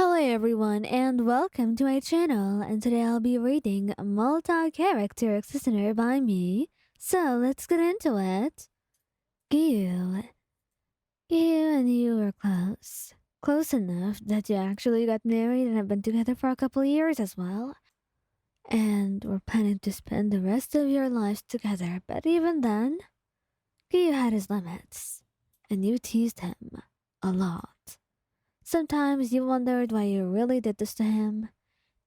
Hello everyone and welcome to my channel, and today I'll be reading a multi-character listener by me. So let's get into it. Giyuu. You and you were close. Close enough that you actually got married and have been together for a couple years as well. And were planning to spend the rest of your lives together, but even then, Giyuu had his limits. And you teased him. A lot. Sometimes you wondered why you really did this to him.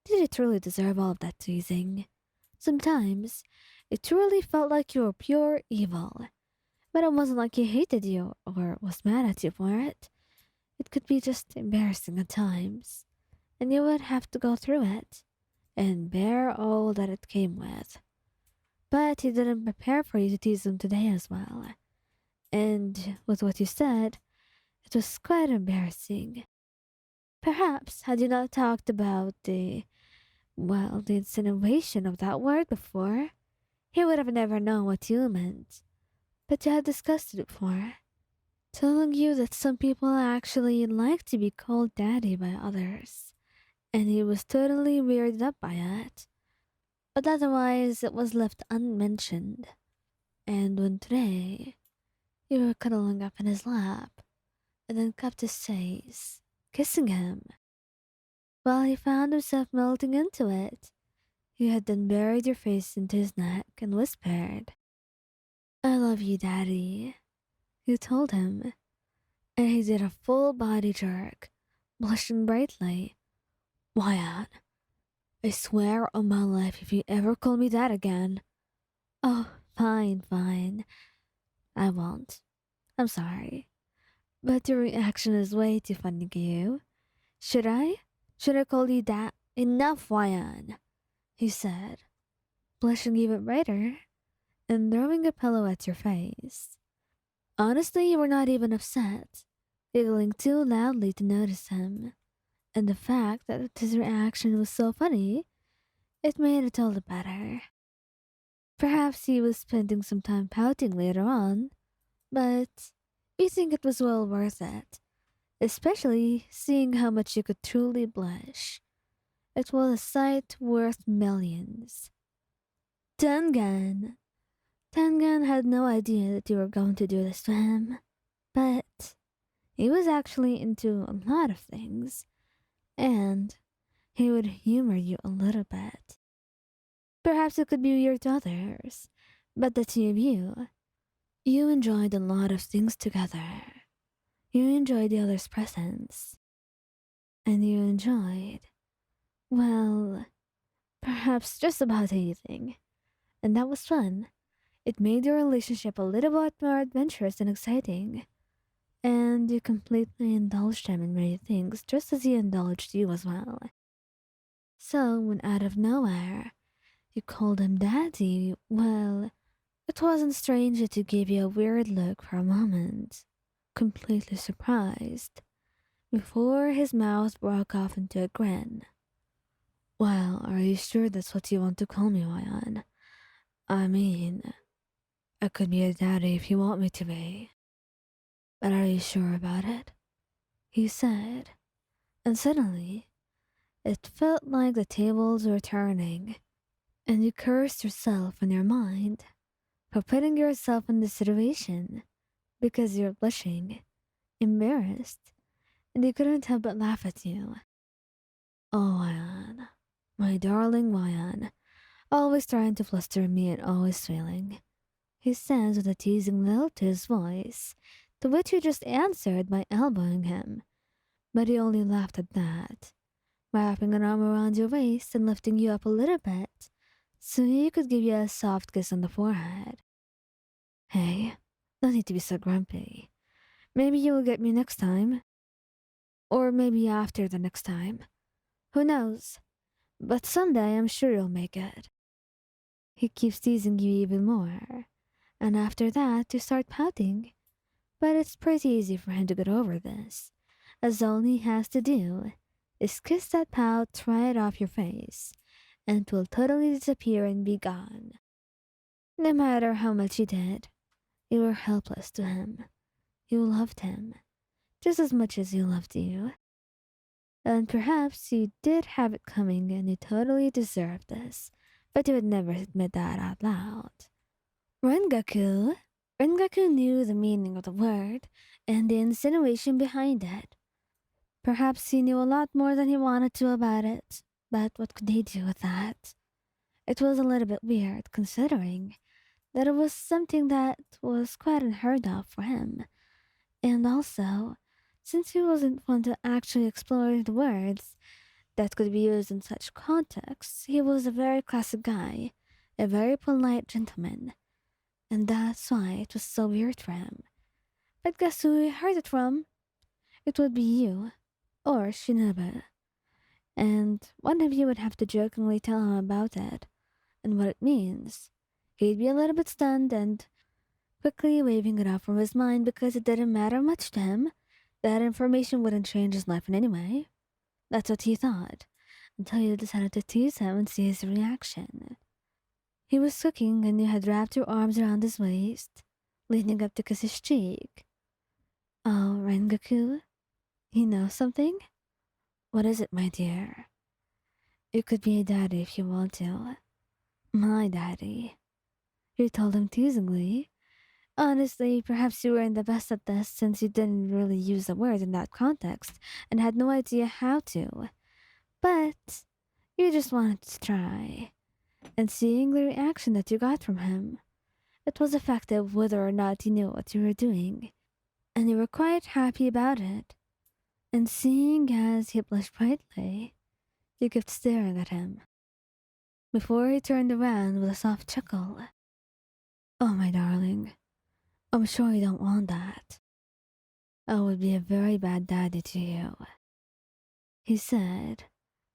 Did he truly deserve all of that teasing? Sometimes it truly felt like you were pure evil. But it wasn't like he hated you or was mad at you for it. It could be just embarrassing at times. And you would have to go through it and bear all that it came with. But he didn't prepare for you to tease him today as well. And with what you said, it was quite embarrassing. Perhaps had you not talked about the insinuation of that word before, he would have never known what you meant. But you had discussed it before, telling you that some people actually like to be called daddy by others, and he was totally weirded up by it. But otherwise, it was left unmentioned. And when today, you were cuddling up in his lap, and then cupped his face, kissing him, while he found himself melting into it. You had then buried your face into his neck and whispered, "I love you, Daddy," you told him, and he did a full body jerk, blushing brightly. "Wyatt, I swear on my life if you ever call me that again." "Oh, fine, fine. I won't. I'm sorry. But your reaction is way too funny, Gyu. Should I? Should I call you that? Enough, Wyan," he said, blushing even brighter and throwing a pillow at your face. Honestly, you were not even upset, giggling too loudly to notice him. And the fact that his reaction was so funny, it made it all the better. Perhaps he was spending some time pouting later on, but you think it was well worth it, especially seeing how much you could truly blush. It was a sight worth millions. Tengen! Tengen had no idea that you were going to do this to him, but he was actually into a lot of things, and he would humor you a little bit. Perhaps it could be weird to others, but the two of you enjoyed a lot of things together. You enjoyed the other's presence, and you enjoyed, well, perhaps just about anything, and that was fun. It made your relationship a little bit more adventurous and exciting, and you completely indulged him in many things just as he indulged you as well. So, when out of nowhere you called him Daddy, well, it wasn't strange that he gave you a weird look for a moment, completely surprised, before his mouth broke off into a grin. "Well, are you sure that's what you want to call me, Ryan? I mean, I could be a daddy if you want me to be. But are you sure about it?" he said, and suddenly it felt like the tables were turning, and you cursed yourself in your mind for putting yourself in this situation because you're blushing, embarrassed, and you couldn't help but laugh at you. "Oh, Ryan, my darling Ryan, always trying to fluster me and always failing," he says with a teasing lilt to his voice, to which you just answered by elbowing him. But he only laughed at that, wrapping an arm around your waist and lifting you up a little bit so he could give you a soft kiss on the forehead. "Hey, no need to be so grumpy. Maybe you'll get me next time. Or maybe after the next time. Who knows? But someday I'm sure you'll make it." He keeps teasing you even more, and after that you start pouting. But it's pretty easy for him to get over this, as all he has to do is kiss that pout right off your face, and it will totally disappear and be gone. No matter how much you did, you were helpless to him. You loved him just as much as he loved you. And perhaps he did have it coming and he totally deserved this, but he would never admit that out loud. Rengaku? Rengaku knew the meaning of the word and the insinuation behind it. Perhaps he knew a lot more than he wanted to about it, but what could he do with that? It was a little bit weird, considering that it was something that was quite unheard of for him. And also, since he wasn't one to actually explore the words that could be used in such contexts, he was a very classic guy, a very polite gentleman, and that's why it was so weird for him. But guess who he heard it from? It would be you, or Shinobu, and one of you would have to jokingly tell him about it and what it means. He'd be a little bit stunned and quickly waving it off from his mind because it didn't matter much to him. That information wouldn't change his life in any way. That's what he thought, until you decided to tease him and see his reaction. He was cooking and you had wrapped your arms around his waist, leaning up to kiss his cheek. Oh, Rengaku, you know something? What is it, my dear? You could be a daddy if you want to. My daddy. You told him teasingly. Honestly, perhaps you weren't the best at this since you didn't really use the word in that context and had no idea how to. But you just wanted to try. And seeing the reaction that you got from him, it was effective whether or not you knew what you were doing. And you were quite happy about it. And seeing as he blushed brightly, you kept staring at him. Before he turned around with a soft chuckle. Oh, my darling, I'm sure you don't want that. I would be a very bad daddy to you, he said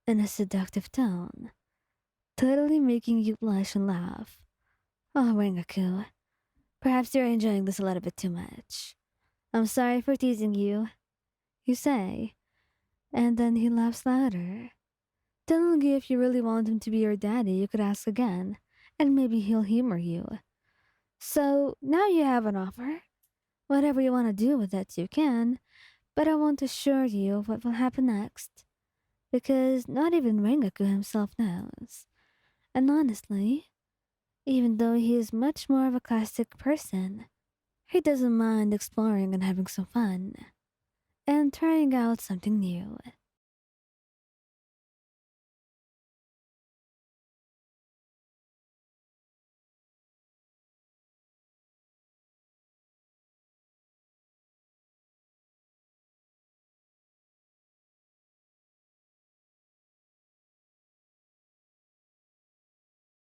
in a seductive tone, totally making you blush and laugh. Oh, Rengaku, perhaps you're enjoying this a little bit too much. I'm sorry for teasing you, you say, and then he laughs louder. Telling you if you really want him to be your daddy, you could ask again, and maybe he'll humor you. So now you have an offer. Whatever you want to do with it, you can, but I won't assure you of what will happen next, because not even Rengaku himself knows. And honestly, even though he is much more of a classic person, he doesn't mind exploring and having some fun, and trying out something new.